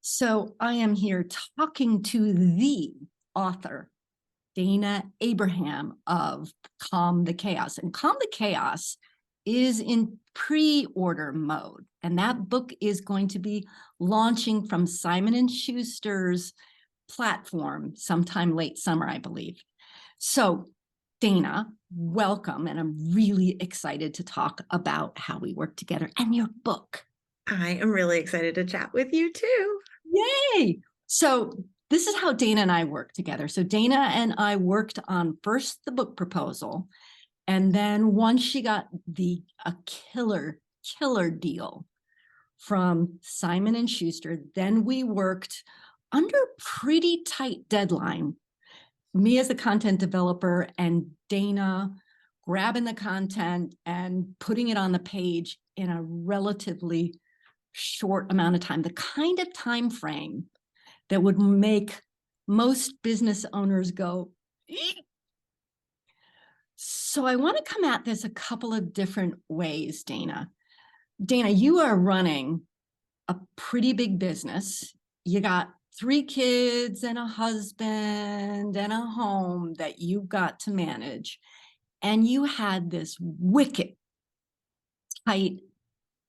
So I am here talking to the author, Dayna Abraham of Calm the Chaos. And Calm the Chaos is in pre-order mode. And that book is going to be launching from Simon & Schuster's platform sometime late summer, I believe. So Dayna, welcome. And I'm really excited to talk about how we work together and your book. I am really excited to chat with you too. Yay! So this is how Dayna and I work together. So Dayna and I worked on first the book proposal, and then once she got a killer deal from Simon & Schuster, then we worked under pretty tight deadline. Me as the content developer and Dayna grabbing the content and putting it on the page in a relatively short amount of time, the kind of time frame that would make most business owners go, eek. So I want to come at this a couple of different ways, Dayna. Dayna, you are running a pretty big business. You got 3 kids and a husband and a home that you've got to manage. And you had this wicked tight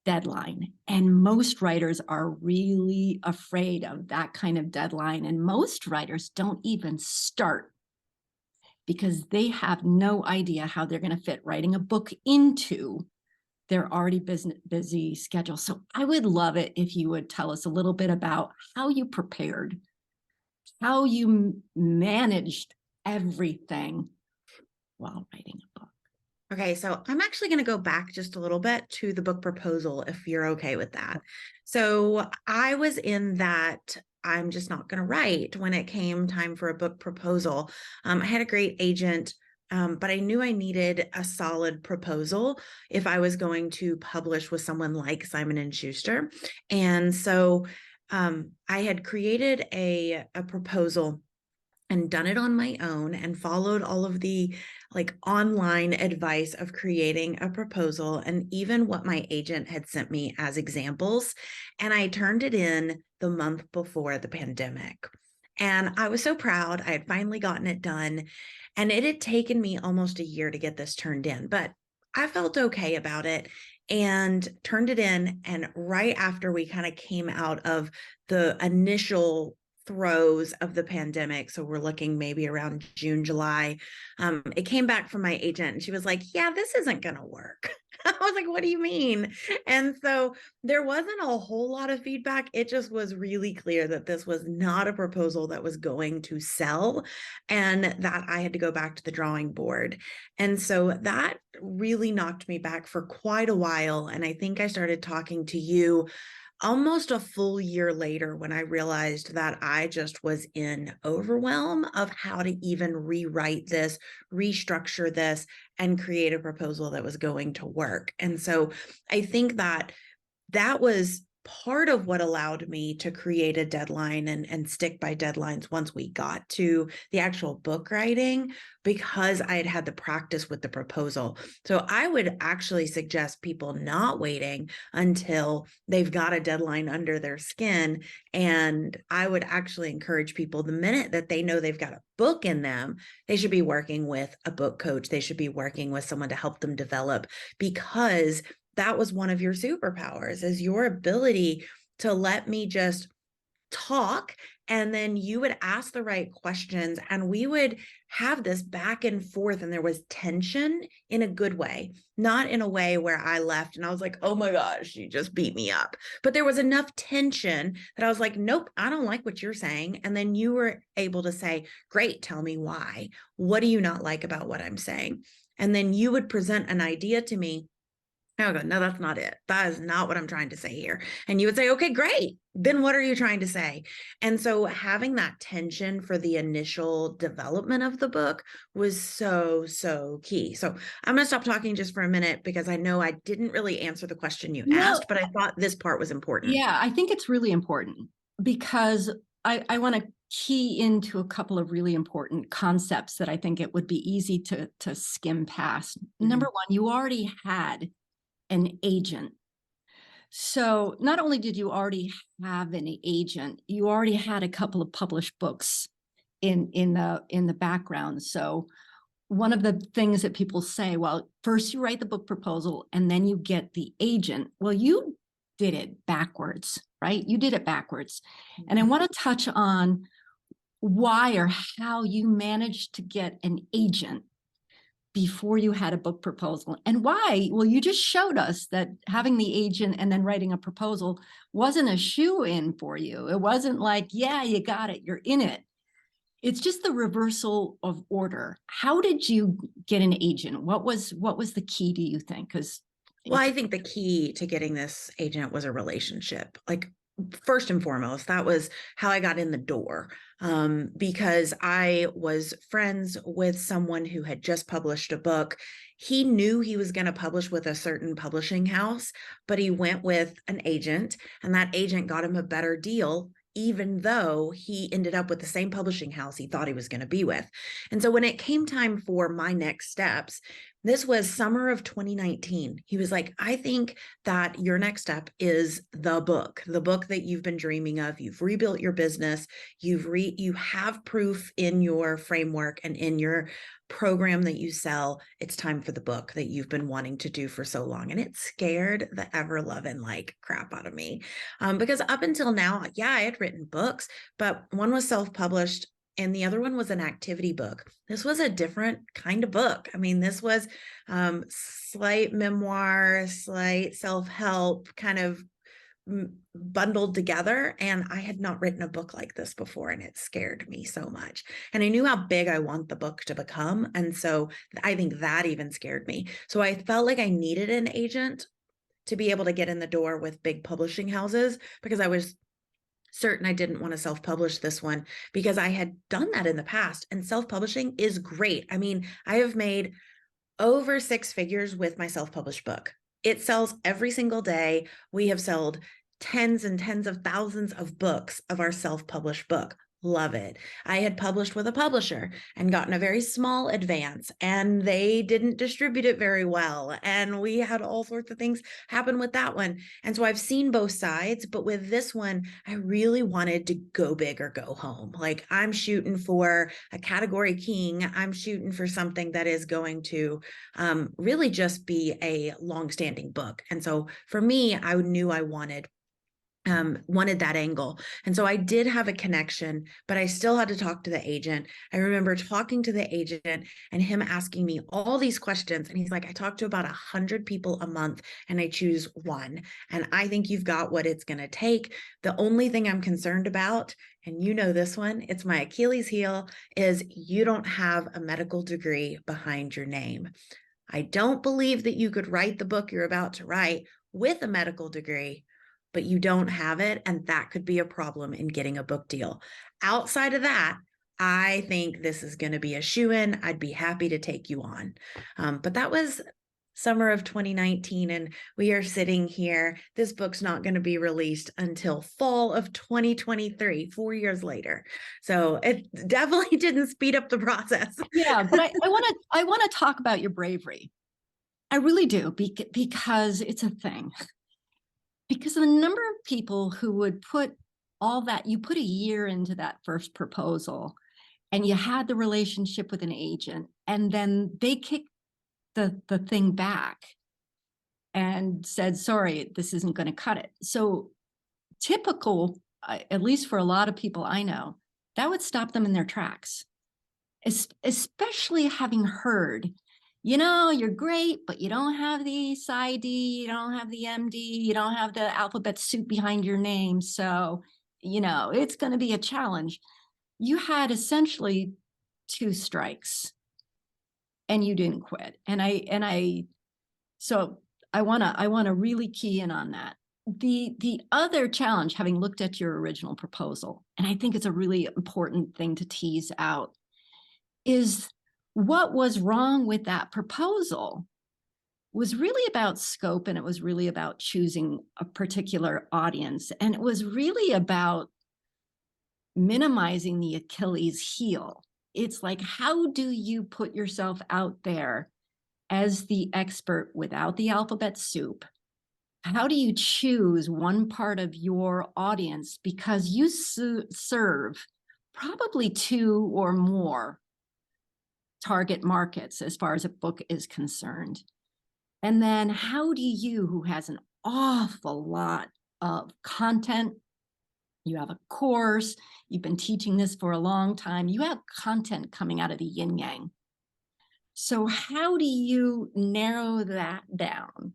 deadline. And most writers are really afraid of that kind of deadline. And most writers don't even start because they have no idea how they're going to fit writing a book into their already busy schedule. So I would love it if you would tell us a little bit about how you prepared, how you managed everything while writing a book. Okay, so I'm actually going to go back just a little bit to the book proposal, if you're okay with that. So I was in that I'm just not going to write when it came time for a book proposal. I had a great agent, but I knew I needed a solid proposal if I was going to publish with someone like Simon & Schuster. And so I had created a proposal and done it on my own and followed all of the online advice of creating a proposal and even what my agent had sent me as examples. And I turned it in the month before the pandemic. And I was so proud. I had finally gotten it done. And it had taken me almost a year to get this turned in, but I felt okay about it and turned it in. And right after we kind of came out of the initial throes of the pandemic, so we're looking maybe around June, July, it came back from my agent and she was like, yeah, this isn't going to work. I was like, what do you mean? And so there wasn't a whole lot of feedback. It just was really clear that this was not a proposal that was going to sell and that I had to go back to the drawing board. And so that really knocked me back for quite a while. And I think I started talking to you almost a full year later when I realized that I just was in overwhelm of how to even rewrite this, restructure this, and create a proposal that was going to work. And so I think that was part of what allowed me to create a deadline and stick by deadlines once we got to the actual book writing, because I had had the practice with the proposal. So I would actually suggest people not waiting until they've got a deadline under their skin. And I would actually encourage people, the minute that they know they've got a book in them, they should be working with a book coach. They should be working with someone to help them develop, because that was one of your superpowers, is your ability to let me just talk. And then you would ask the right questions and we would have this back and forth. And there was tension in a good way, not in a way where I left and I was like, oh my gosh, you just beat me up. But there was enough tension that I was like, nope, I don't like what you're saying. And then you were able to say, great, tell me why. What do you not like about what I'm saying? And then you would present an idea to me. I would go, no, that's not it. That is not what I'm trying to say here. And you would say, okay, great. Then what are you trying to say? And so having that tension for the initial development of the book was so, so key. So I'm going to stop talking just for a minute, because I know I didn't really answer the question you asked, but I thought this part was important. Yeah, I think it's really important, because I want to key into a couple of really important concepts that I think it would be easy to skim past. Number one, you already had an agent. So not only did you already have an agent, you already had a couple of published books in the background. So one of the things that people say, well, first you write the book proposal and then you get the agent. Well, you did it backwards, right? You did it backwards. And I want to touch on why or how you managed to get an agent before you had a book proposal, and why. Well, you just showed us that having the agent and then writing a proposal wasn't a shoe-in for you. It wasn't like, yeah, you got it, you're in it. It's just the reversal of order. How did you get an agent? What was the key, do you think? Because Well, I think the key to getting this agent was a relationship. Like, first and foremost, that was how I got in the door, because I was friends with someone who had just published a book. He knew he was going to publish with a certain publishing house, but he went with an agent, and that agent got him a better deal, even though he ended up with the same publishing house he thought he was going to be with. And so when it came time for my next steps, this was summer of 2019. He was like, I think that your next step is the book that you've been dreaming of. You've rebuilt your business. You have proof in your framework and in your program that you sell. It's time for the book that you've been wanting to do for so long. And it scared the ever loving like crap out of me. Because up until now, yeah, I had written books, but one was self-published and the other one was an activity book. This was a different kind of book. I mean, this was slight memoir, slight self-help, kind of bundled together. And I had not written a book like this before, and it scared me so much. And I knew how big I want the book to become. And so I think that even scared me. So I felt like I needed an agent to be able to get in the door with big publishing houses, because I was certain I didn't want to self-publish this one, because I had done that in the past, and self-publishing is great. I mean, I have made over 6 figures with my self-published book. It sells every single day. We have sold tens and tens of thousands of books of our self-published book. Love it. I had published with a publisher and gotten a very small advance, and they didn't distribute it very well. And we had all sorts of things happen with that one. And so I've seen both sides, but with this one, I really wanted to go big or go home. Like, I'm shooting for a category king. I'm shooting for something that is going to really just be a long-standing book. And so for me, I knew I wanted that angle. And so I did have a connection, but I still had to talk to the agent. I remember talking to the agent and him asking me all these questions. And he's like, I talk to about 100 people a month and I choose one. And I think you've got what it's going to take. The only thing I'm concerned about, and you know this one, it's my Achilles heel, is you don't have a medical degree behind your name. I don't believe that you could write the book you're about to write with a medical degree, but you don't have it, and that could be a problem in getting a book deal. Outside of that, I think this is going to be a shoo-in. I'd be happy to take you on. But that was summer of 2019, and we are sitting here. This book's not going to be released until fall of 2023, 4 years later. So it definitely didn't speed up the process. Yeah, but I want to talk about your bravery. I really do, because it's a thing. Because the number of people who would put all that, you put a year into that first proposal, and you had the relationship with an agent, and then they kicked the thing back and said, sorry, this isn't going to cut it. So typical, at least for a lot of people I know, that would stop them in their tracks, especially having heard, you know, you're great, but you don't have the PsyD, you don't have the MD, you don't have the alphabet soup behind your name. So, you know, it's going to be a challenge. You had essentially 2 strikes and you didn't quit. So I want to really key in on that. The other challenge, having looked at your original proposal, and I think it's a really important thing to tease out, is what was wrong with that proposal was really about scope, and it was really about choosing a particular audience. And it was really about minimizing the Achilles heel. It's like, how do you put yourself out there as the expert without the alphabet soup how do you choose one part of your audience? Because you serve probably 2 or more target markets as far as a book is concerned. And then how do you, who has an awful lot of content, you have a course, you've been teaching this for a long time, you have content coming out of the yin yang. So how do you narrow that down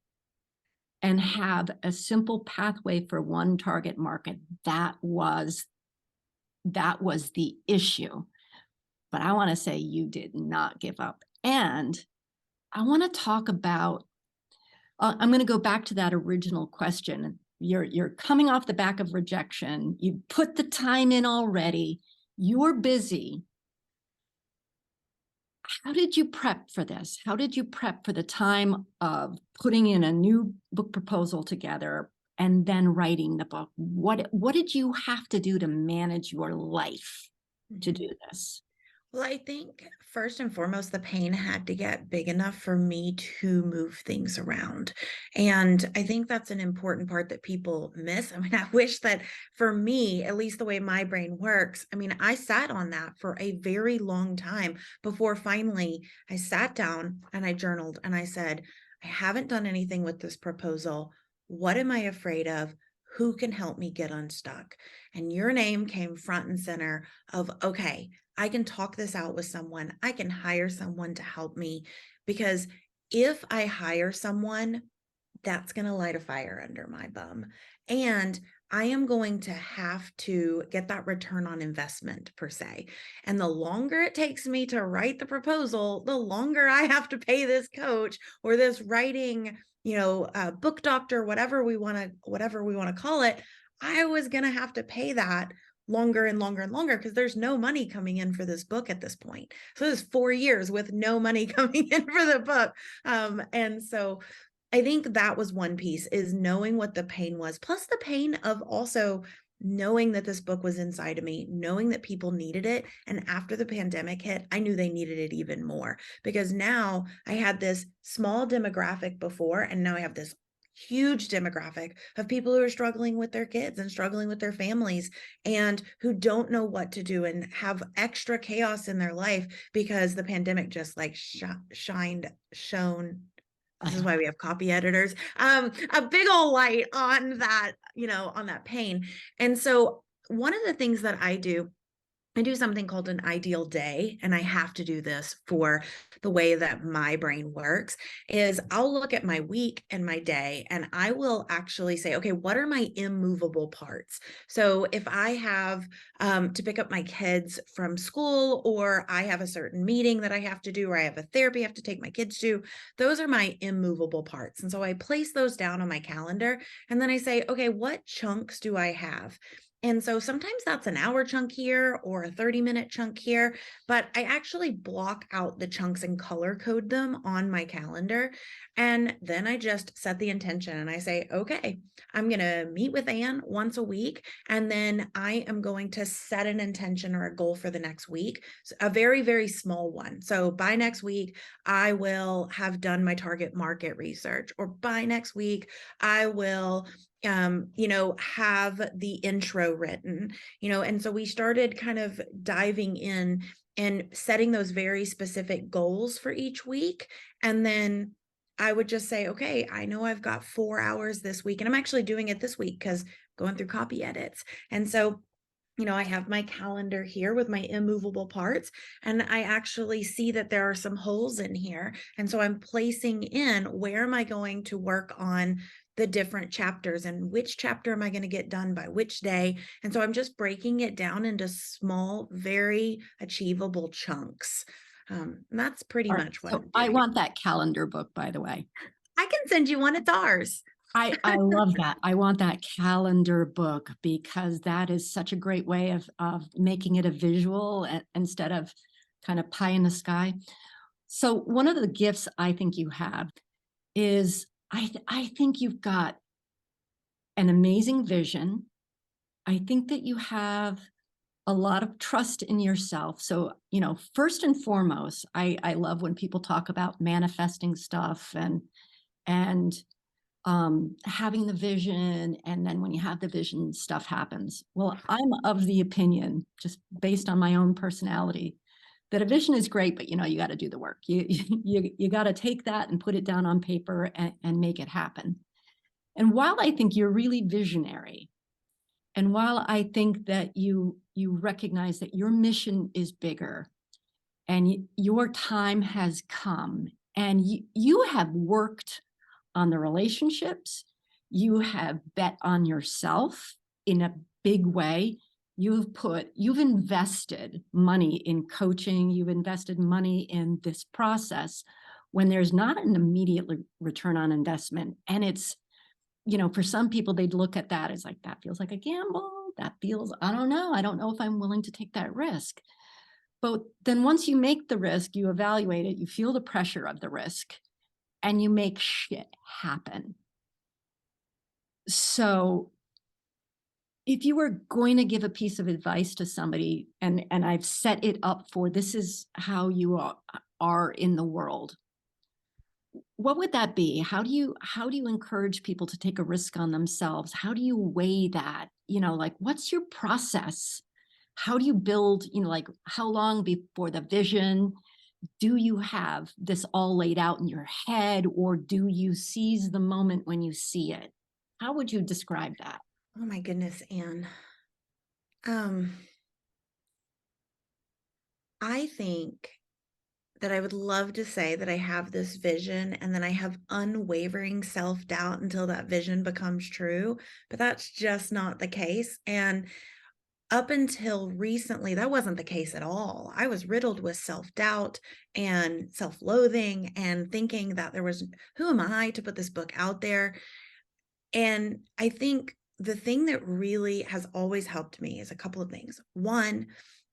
and have a simple pathway for one target market? That was the issue. But I want to say you did not give up. And I want to talk about, I'm going to go back to that original question. You're coming off the back of rejection. You put the time in already. You're busy. How did you prep for this? How did you prep for the time of putting in a new book proposal together and then writing the book? What did you have to do to manage your life to do this? Well, I think first and foremost, the pain had to get big enough for me to move things around. And I think that's an important part that people miss. I mean, I wish that for me, at least the way my brain works, I mean, I sat on that for a very long time before finally I sat down and I journaled and I said, I haven't done anything with this proposal. What am I afraid of? Who can help me get unstuck? And your name came front and center of, okay, I can talk this out with someone. I can hire someone to help me, because if I hire someone, that's going to light a fire under my bum. And I am going to have to get that return on investment per se. And the longer it takes me to write the proposal, the longer I have to pay this coach or this writing, book doctor, whatever we want to call it. I was going to have to pay that longer and longer and longer, because there's no money coming in for this book at this point. So there's 4 years with no money coming in for the book. And so I think that was one piece, is knowing what the pain was, plus the pain of also knowing that this book was inside of me, knowing that people needed it. And after the pandemic hit, I knew they needed it even more, because now I had this small demographic before, and now I have this huge demographic of people who are struggling with their kids and struggling with their families and who don't know what to do and have extra chaos in their life because the pandemic just like shone. This is why we have copy editors, a big old light on that, on that pain. And so one of the things that I do something called an ideal day, and I have to do this for the way that my brain works, is I'll look at my week and my day, and I will actually say, okay, what are my immovable parts? So if I have to pick up my kids from school, or I have a certain meeting that I have to do, or I have a therapy I have to take my kids to, those are my immovable parts. And so I place those down on my calendar, and then I say, okay, what chunks do I have? And so sometimes that's an hour chunk here or a 30-minute chunk here, but I actually block out the chunks and color code them on my calendar. And then I just set the intention and I say, okay, I'm going to meet with Anne once a week. And then I am going to set an intention or a goal for the next week, a very, very small one. So by next week, I will have done my target market research, or by next week, I will have the intro written, and so we started kind of diving in and setting those very specific goals for each week. And then I would just say, okay, I know I've got 4 hours this week, and I'm actually doing it this week because going through copy edits. And so I have my calendar here with my immovable parts, and I actually see that there are some holes in here. And so I'm placing in, where am I going to work on the different chapters, and which chapter am I going to get done by which day? And so I'm just breaking it down into small, very achievable chunks. And that's pretty much what I'm doing. I want that calendar book, by the way. I can send you one. It's ours. I love that. I want that calendar book, because that is such a great way of making it a visual instead of kind of pie in the sky. So one of the gifts I think you have is I think you've got an amazing vision. I think that you have a lot of trust in yourself. So, first and foremost, I love when people talk about manifesting stuff and having the vision, and then when you have the vision, stuff happens. Well, I'm of the opinion, just based on my own personality, that a vision is great, but you got to do the work. You got to take that and put it down on paper and make it happen. And while I think you're really visionary, and while I think that you recognize that your mission is bigger and your time has come, and you have worked on the relationships, you have bet on yourself in a big way. You've invested money in coaching, you've invested money in this process when there's not an immediate return on investment. And it's, for some people, they'd look at that as like, that feels like a gamble. That feels, I don't know if I'm willing to take that risk. But then once you make the risk, you evaluate it, you feel the pressure of the risk, and you make shit happen. So if you were going to give a piece of advice to somebody, and I've set it up for, this is how you are in the world, what would that be? How do you encourage people to take a risk on themselves? How do you weigh that? Like, what's your process? How do you build, like, how long before the vision? Do you have this all laid out in your head, or do you seize the moment when you see it? How would you describe that? Oh my goodness, Anne. I think that I would love to say that I have this vision and then I have unwavering self-doubt until that vision becomes true, but that's just not the case. And up until recently, that wasn't the case at all. I was riddled with self-doubt and self-loathing and thinking that who am I to put this book out there? And I think the thing that really has always helped me is a couple of things. One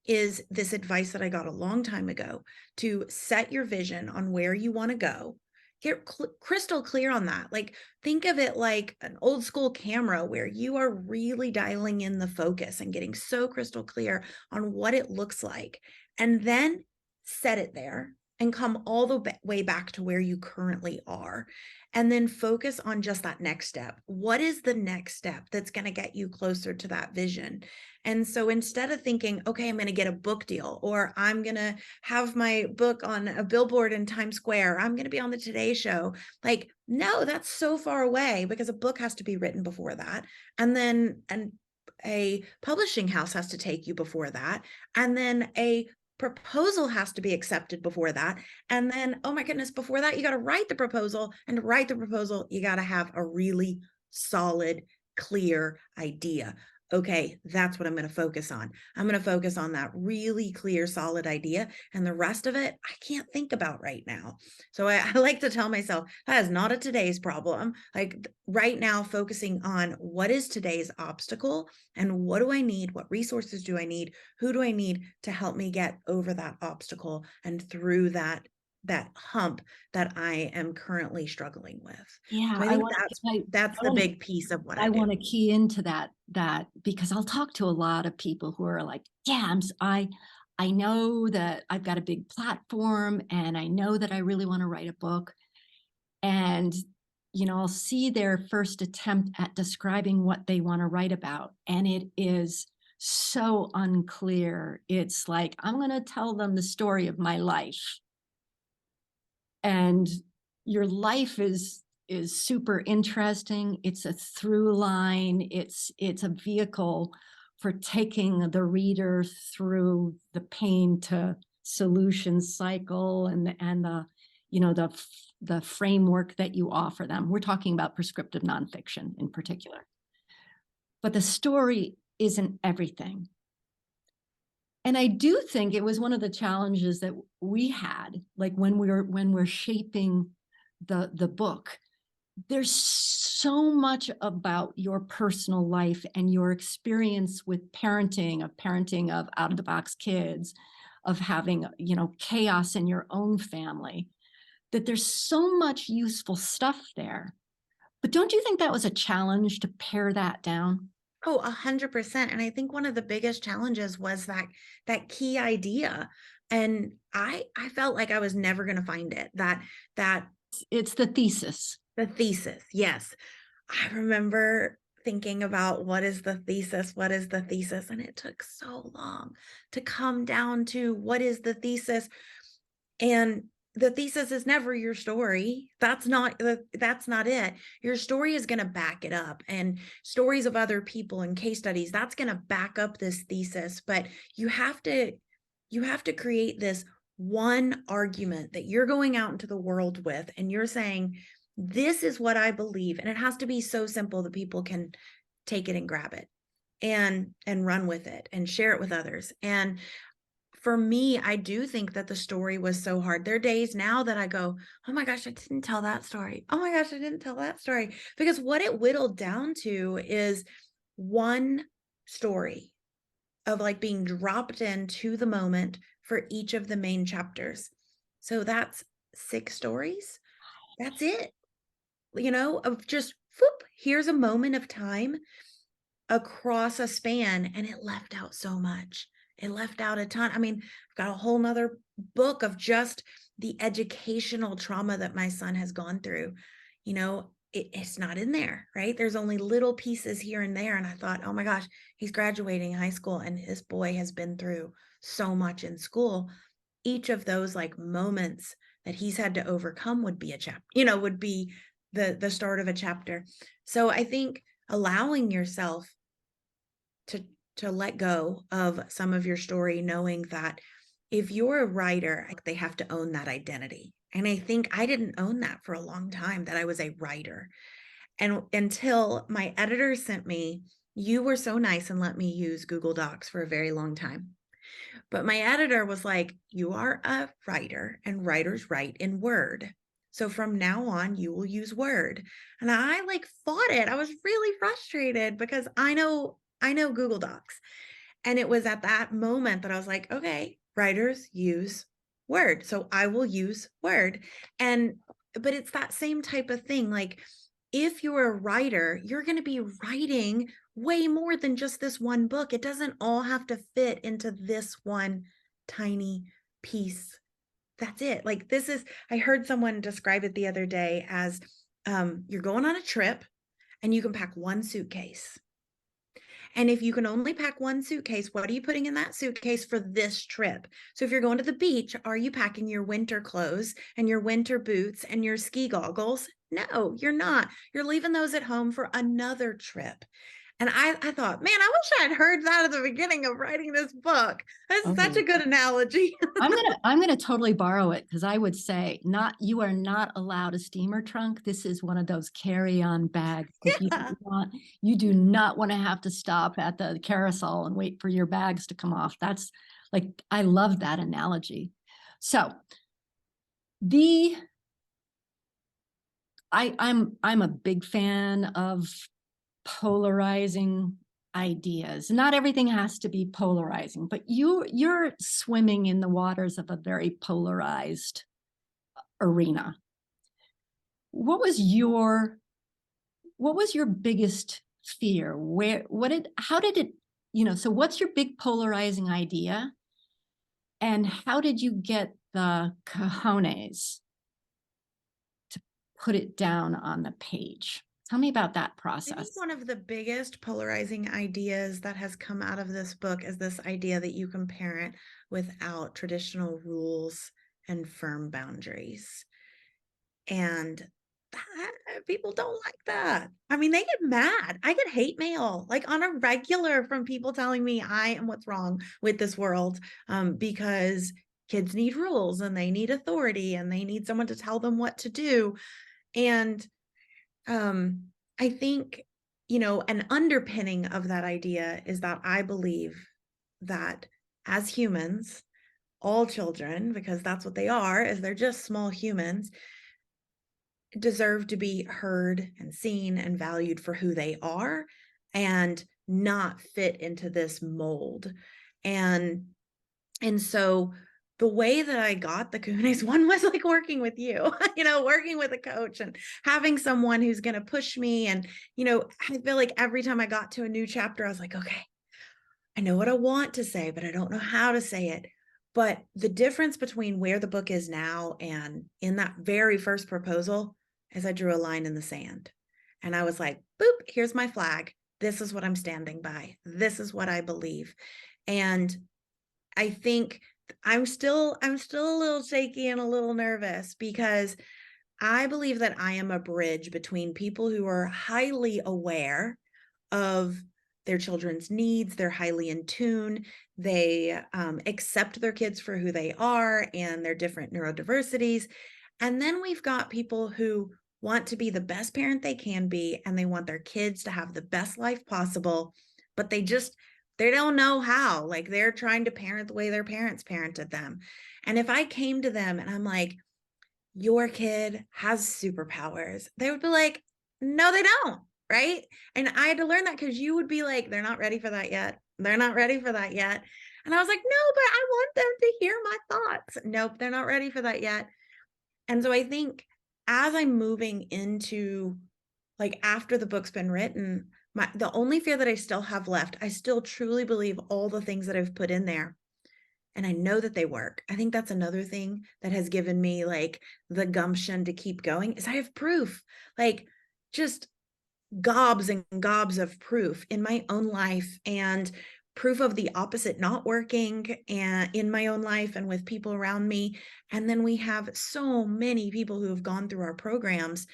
is this advice that I got a long time ago, to set your vision on where you want to go. Get crystal clear on that. Like, think of it like an old school camera where you are really dialing in the focus and getting so crystal clear on what it looks like. And then set it there and come all the way back to where you currently are. And then focus on just that next step. What is the next step that's going to get you closer to that vision? And so instead of thinking, okay, I'm going to get a book deal, or I'm going to have my book on a billboard in Times Square, I'm going to be on the Today Show. Like, no, that's so far away, because a book has to be written before that. And then a publishing house has to take you before that. And then a proposal has to be accepted before that. And then, oh my goodness, before that, you got to write the proposal. And to write the proposal, you got to have a really solid, clear idea. Okay, that's what I'm going to focus on. I'm going to focus on that really clear, solid idea. And the rest of it, I can't think about right now. So I like to tell myself, that is not a today's problem. Like, right now, focusing on what is today's obstacle and what do I need? What resources do I need? Who do I need to help me get over that obstacle and through that hump that I am currently struggling with. Yeah, So I think that's the big piece of what I do. want to key into that because I'll talk to a lot of people who are like, yeah, I know that I've got a big platform and I know that I really want to write a book. And, I'll see their first attempt at describing what they want to write about. And it is so unclear. It's like, I'm going to tell them the story of my life. And your life is super interesting. It's a through line. It's a vehicle for taking the reader through the pain to solution cycle and the framework that you offer them. We're talking about prescriptive nonfiction in particular. But the story isn't everything. And I do think it was one of the challenges that we had, like when we're shaping the book. There's so much about your personal life and your experience with parenting of out-of-the-box kids, of having, chaos in your own family, that there's so much useful stuff there. But don't you think that was a challenge to pare that down? Oh, 100%. And I think one of the biggest challenges was that key idea. And I felt like I was never going to find it. That it's the thesis. The thesis. Yes. I remember thinking about what is the thesis? What is the thesis? And it took so long to come down to what is the thesis. And the thesis is never your story. That's not it. Your story is going to back it up, and stories of other people and case studies, that's going to back up this thesis. But you have to create this one argument that you're going out into the world with, and you're saying, this is what I believe. And it has to be so simple that people can take it and grab it and run with it and share it with others. And for me, I do think that the story was so hard. There are days now that I go, oh my gosh, I didn't tell that story. Oh my gosh, I didn't tell that story. Because what it whittled down to is one story of like being dropped into the moment for each of the main chapters. So that's 6 stories. That's it. Of just, whoop, here's a moment of time across a span, and it left out so much. It left out a ton. I mean, I've got a whole nother book of just the educational trauma that my son has gone through. It's not in there, right? There's only little pieces here and there. And I thought, oh my gosh, he's graduating high school and this boy has been through so much in school. Each of those like moments that he's had to overcome would be a chapter, would be the start of a chapter. So I think allowing yourself to let go of some of your story, knowing that if you're a writer, they have to own that identity. And I think I didn't own that for a long time, that I was a writer. And until my editor sent me, you were so nice and let me use Google Docs for a very long time. But my editor was like, you are a writer and writers write in Word. So from now on, you will use Word. And I fought it. I was really frustrated because I know Google Docs. And it was at that moment that I was like, okay, writers use Word. So I will use Word. But it's that same type of thing. Like, if you're a writer, you're going to be writing way more than just this one book. It doesn't all have to fit into this one tiny piece. That's it. I heard someone describe it the other day as you're going on a trip and you can pack one suitcase. And if you can only pack one suitcase, what are you putting in that suitcase for this trip? So if you're going to the beach, are you packing your winter clothes and your winter boots and your ski goggles? No, you're not. You're leaving those at home for another trip. And I thought, man, I wish I'd heard that at the beginning of writing this book. That's such a good analogy. I'm gonna totally borrow it, because I would say, you are not allowed a steamer trunk. This is one of those carry-on bags. Yeah. You do not want to have to stop at the carousel and wait for your bags to come off. That's I love that analogy. So I'm a big fan of polarizing ideas. Not everything has to be polarizing, but you're swimming in the waters of a very polarized arena. What was your biggest fear? How did it, so what's your big polarizing idea? And how did you get the cojones to put it down on the page? Tell me about that process. I think one of the biggest polarizing ideas that has come out of this book is this idea that you can parent without traditional rules and firm boundaries. And people don't like that. I mean, they get mad. I get hate mail on a regular from people telling me I am what's wrong with this world, because kids need rules and they need authority and they need someone to tell them what to do. And I think, an underpinning of that idea is that I believe that as humans, all children, because that's what they are, is they're just small humans, deserve to be heard and seen and valued for who they are and not fit into this mold. And so the way that I got the cojones one was working with you, working with a coach and having someone who's going to push me. And, I feel like every time I got to a new chapter, I was like, okay, I know what I want to say, but I don't know how to say it. But the difference between where the book is now and in that very first proposal is I drew a line in the sand. And I was like, boop, here's my flag. This is what I'm standing by. This is what I believe. And I think I'm still a little shaky and a little nervous because I believe that I am a bridge between people who are highly aware of their children's needs. They're highly in tune. They accept their kids for who they are and their different neurodiversities. And then we've got people who want to be the best parent they can be, and they want their kids to have the best life possible, but they don't know how. Like, they're trying to parent the way their parents parented them. And if I came to them and I'm like, your kid has superpowers, they would be like, no, they don't. Right. And I had to learn that because you would be like, they're not ready for that yet. They're not ready for that yet. And I was like, no, but I want them to hear my thoughts. Nope, they're not ready for that yet. And so I think as I'm moving into, like, after the book's been written, the only fear that I still have left, I still truly believe all the things that I've put in there. And I know that they work. I think that's another thing that has given me like the gumption to keep going is I have proof, like just gobs and gobs of proof in my own life, and proof of the opposite not working and in my own life and with people around me. And then we have so many people who have gone through our programs.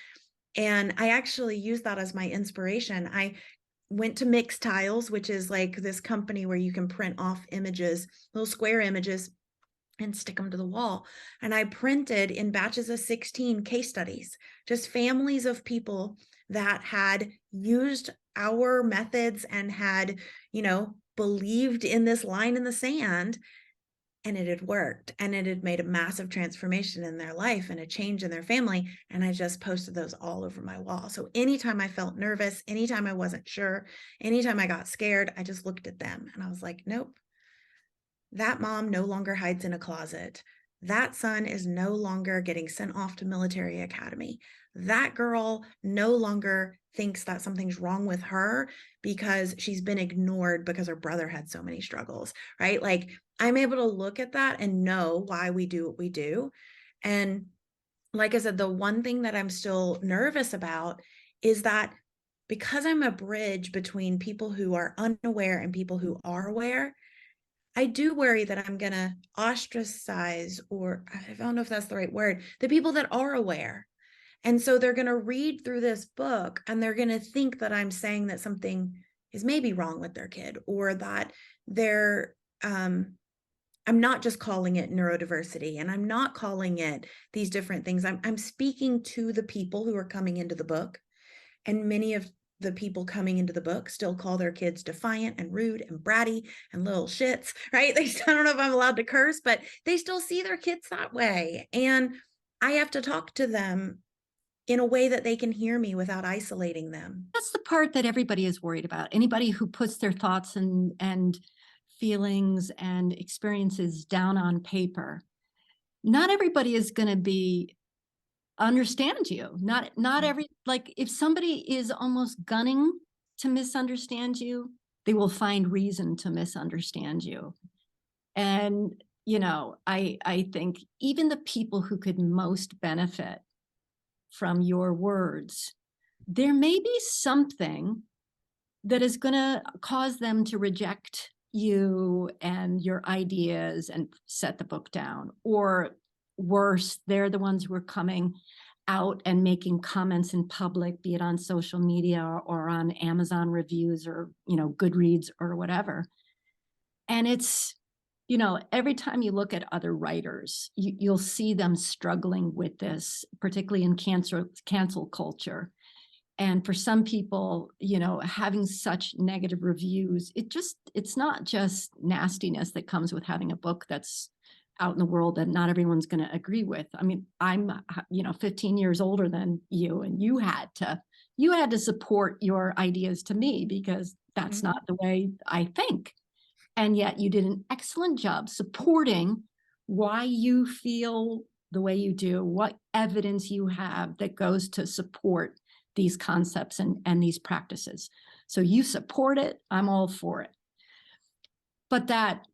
And I actually use that as my inspiration. I went to Mix Tiles, which is like this company where you can print off images, little square images, and stick them to the wall. And I printed in batches of 16 case studies, just families of people that had used our methods and had, believed in this line in the sand, and it had worked, and it had made a massive transformation in their life and a change in their family. And I just posted those all over my wall. So anytime I felt nervous, anytime I wasn't sure, anytime I got scared, I just looked at them and I was like, nope, that mom no longer hides in a closet. That son is no longer getting sent off to military academy. That girl no longer thinks that something's wrong with her because she's been ignored because her brother had so many struggles, right? Like, I'm able to look at that and know why we do what we do. And like I said, the one thing that I'm still nervous about is that because I'm a bridge between people who are unaware and people who are aware, I do worry that I'm going to ostracize, or I don't know if that's the right word, the people that are aware. And so they're going to read through this book and they're going to think that I'm saying that something is maybe wrong with their kid, or that they're, I'm not just calling it neurodiversity, and I'm not calling it these different things. I'm speaking to the people who are coming into the book, and many of the people coming into the book still call their kids defiant and rude and bratty and little shits, right? I don't know if I'm allowed to curse, but they still see their kids that way. And I have to talk to them in a way that they can hear me without isolating them. That's the part that everybody is worried about. Anybody who puts their thoughts and feelings and experiences down on paper, not everybody is going to understand you. Not every, like, if somebody is almost gunning to misunderstand you, they will find reason to misunderstand you. And, I think even the people who could most benefit from your words, there may be something that is going to cause them to reject you and your ideas and set the book down. Or worse, they're the ones who are coming out and making comments in public, be it on social media or on Amazon reviews or, Goodreads or whatever. And it's, every time you look at other writers, you'll see them struggling with this, particularly in cancel culture. And for some people, having such negative reviews, it's not just nastiness that comes with having a book that's out in the world that not everyone's going to agree with. I mean, I'm, 15 years older than you, and you had to support your ideas to me because that's not the way I think. And yet you did an excellent job supporting why you feel the way you do, what evidence you have that goes to support these concepts and these practices. So you support it, I'm all for it. But that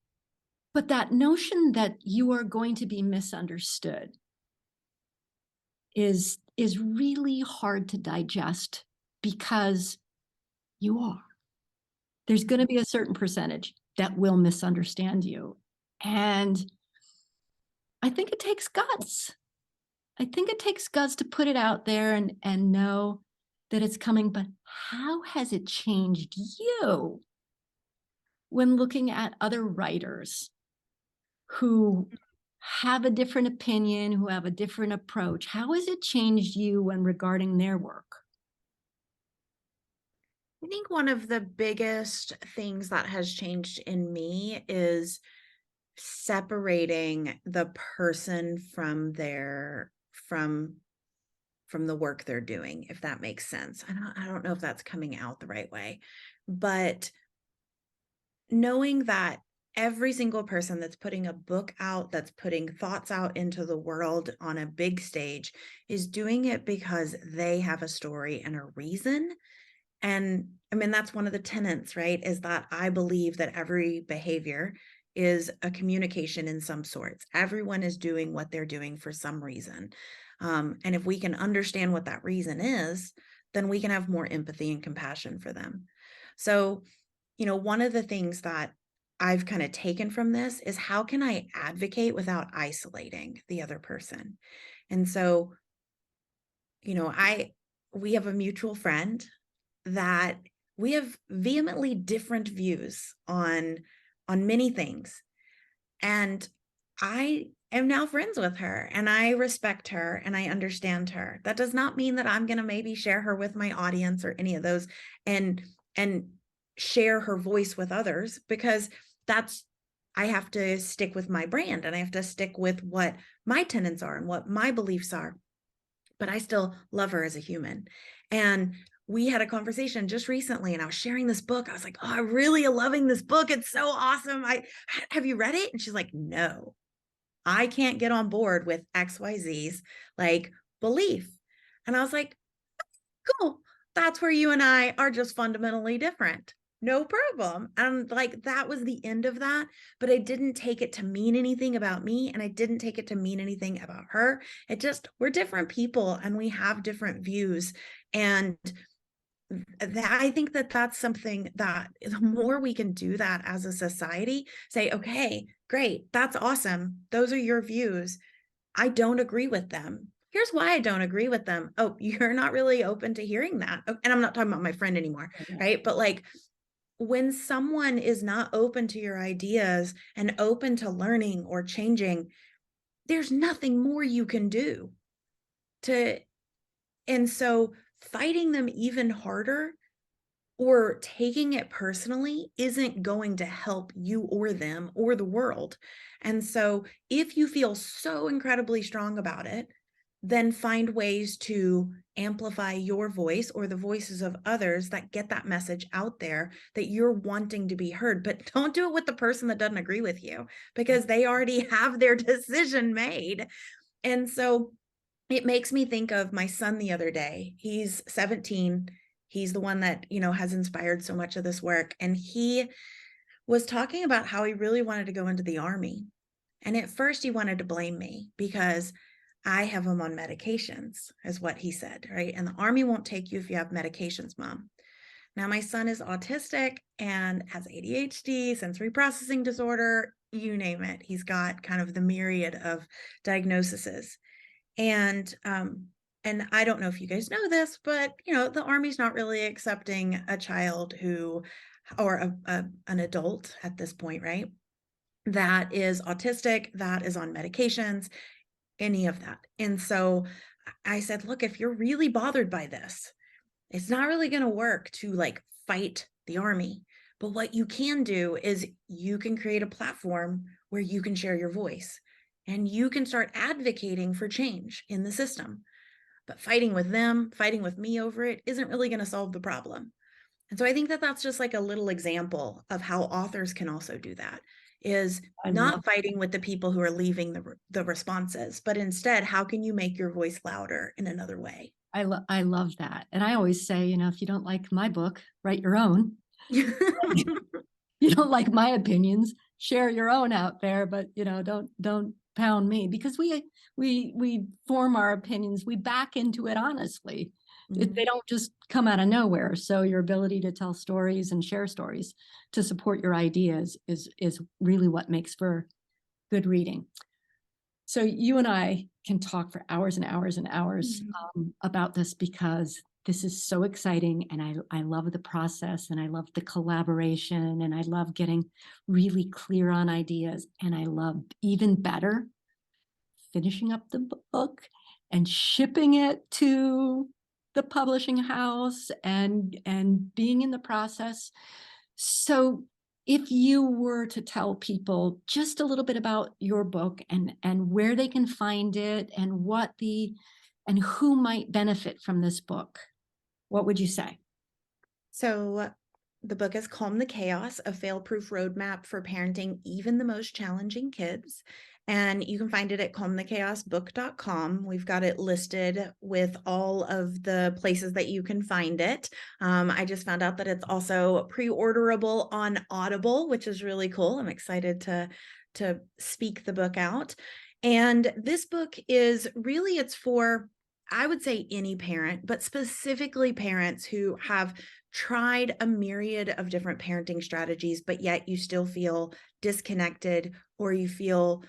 notion that you are going to be misunderstood is really hard to digest because you are. There's going to be a certain percentage that will misunderstand you. And I think it takes guts. I think it takes guts to put it out there and know that it's coming. But how has it changed you when looking at other writers who have a different opinion, who have a different approach? How has it changed you when regarding their work? I think one of the biggest things that has changed in me is separating the person from from the work they're doing, if that makes sense. I don't know if that's coming out the right way, but knowing that every single person that's putting a book out, that's putting thoughts out into the world on a big stage, is doing it because they have a story and a reason. And I mean, that's one of the tenets, right? Is that I believe that every behavior is a communication in some sorts. Everyone is doing what they're doing for some reason. And if we can understand what that reason is, then we can have more empathy and compassion for them. So, one of the things that I've kind of taken from this is, how can I advocate without isolating the other person? And so, we have a mutual friend that we have vehemently different views on many things. And I am now friends with her, and I respect her, and I understand her. That does not mean that I'm going to maybe share her with my audience or any of those and share her voice with others, because I have to stick with my brand, and I have to stick with what my tenets are and what my beliefs are. But I still love her as a human. And we had a conversation just recently, and I was sharing this book. I was like, oh, I'm really loving this book. It's so awesome. Have you read it? And she's like, no, I can't get on board with XYZ's like belief. And I was like, cool. That's where you and I are just fundamentally different. No problem. And like, that was the end of that. But I didn't take it to mean anything about me, and I didn't take it to mean anything about her. We're different people, and we have different views. And I think that that's something that the more we can do that as a society, say, okay, great, that's awesome. Those are your views. I don't agree with them. Here's why I don't agree with them. Oh, you're not really open to hearing that. And I'm not talking about my friend anymore, right? But like, when someone is not open to your ideas and open to learning or changing, there's nothing more you can do and so fighting them even harder or taking it personally isn't going to help you or them or the world. And so if you feel so incredibly strong about it, then find ways to amplify your voice or the voices of others that get that message out there that you're wanting to be heard. But don't do it with the person that doesn't agree with you, because they already have their decision made. And so it makes me think of my son the other day. He's 17. He's the one that, has inspired so much of this work. And he was talking about how he really wanted to go into the Army. And at first he wanted to blame me because I have him on medications, is what he said, right? And the Army won't take you if you have medications, Mom. Now, my son is autistic and has ADHD, sensory processing disorder, you name it. He's got kind of the myriad of diagnoses. And I don't know if you guys know this, but, the Army's not really accepting a child or an adult at this point, right? That is autistic, that is on medications, any of that. And so I said, look, if you're really bothered by this, it's not really going to work to like fight the Army. But what you can do is you can create a platform where you can share your voice and you can start advocating for change in the system. But fighting with them, fighting with me over it isn't really going to solve the problem. And so I think that that's just like a little example of how authors can also do that, is not fighting with the people who are leaving the responses, but instead, how can you make your voice louder in another way? I love that. And I always say, if you don't like my book, write your own. You don't like my opinions, share your own out there, but don't pound me, because we form our opinions, we back into it honestly. They don't just come out of nowhere. So your ability to tell stories and share stories to support your ideas is really what makes for good reading. So you and I can talk for hours and hours and hours about this, because this is so exciting, and I love the process, and I love the collaboration, and I love getting really clear on ideas, and I love, even better, finishing up the book and shipping it to the publishing house and being in the process. So if you were to tell people just a little bit about your book and where they can find it and and who might benefit from this book, what would you say? So the book is 𝗏𝗀𝗧 𝗏𝗂𝗧, a fail-proof roadmap for parenting even the most challenging kids. And you can find it at 𝗏𝗀𝗧𝗏𝗂𝗧𝗏𝗂𝗧book.com. We've got it listed with all of the places that you can find it. I just found out that it's also pre-orderable on Audible, which is really cool. I'm excited to speak the book out. And this book is really, it's for, I would say, any parent, but specifically parents who have tried a myriad of different parenting strategies, but yet you still feel disconnected, or you feel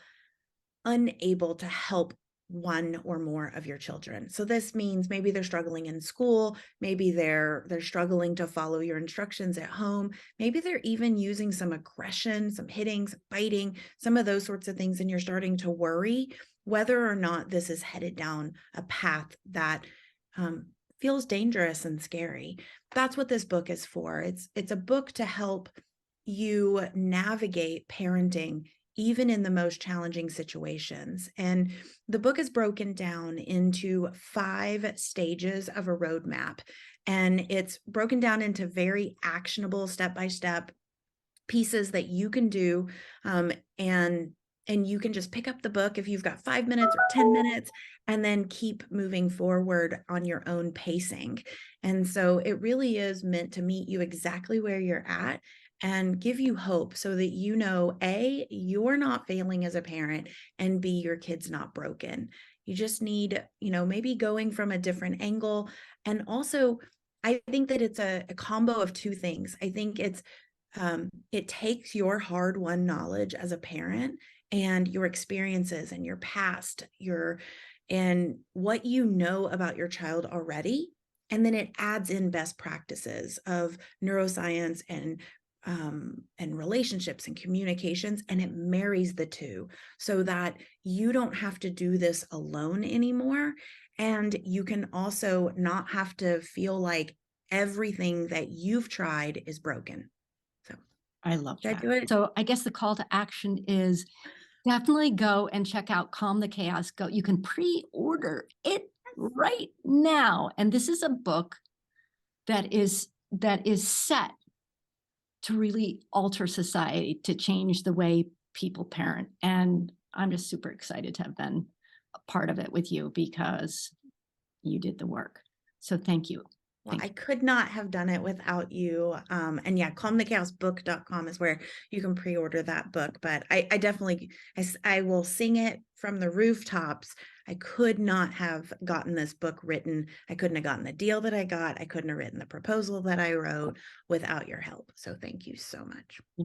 unable to help one or more of your children. So this means maybe they're struggling in school, maybe they're struggling to follow your instructions at home, maybe they're even using some aggression, some hitting, some biting, some of those sorts of things, and you're starting to worry whether or not this is headed down a path that feels dangerous and scary. That's what this book is for. It's a book to help you navigate parenting even in the most challenging situations. And the book is broken down into 5 stages of a roadmap. And it's broken down into very actionable step-by-step pieces that you can do. And you can just pick up the book if you've got 5 minutes or 10 minutes, and then keep moving forward on your own pacing. And so it really is meant to meet you exactly where you're at and give you hope, so that you know, A, you're not failing as a parent, and B, your kid's not broken. You just need, maybe going from a different angle. And also, I think that it's a combo of 2 things. I think it takes your hard-won knowledge as a parent and your experiences and your past, and what you know about your child already, and then it adds in best practices of neuroscience and relationships and communications, and it marries the 2 so that you don't have to do this alone anymore. And you can also not have to feel like everything that you've tried is broken. So I love did I that. do it? So I guess the call to action is definitely go and check out 𝗏𝗀𝗧 𝗏𝗂𝗧. Go, you can pre-order it right now. And this is a book that is set to really alter society, to change the way people parent. And I'm just super excited to have been a part of it with you, because you did the work. So thank you. Well, I could not have done it without you. And yeah, 𝗏𝗀𝗧𝗏𝗂𝗧book.com is where you can pre-order that book. But I definitely, I will sing it from the rooftops. I could not have gotten this book written. I couldn't have gotten the deal that I got. I couldn't have written the proposal that I wrote without your help. So thank you so much.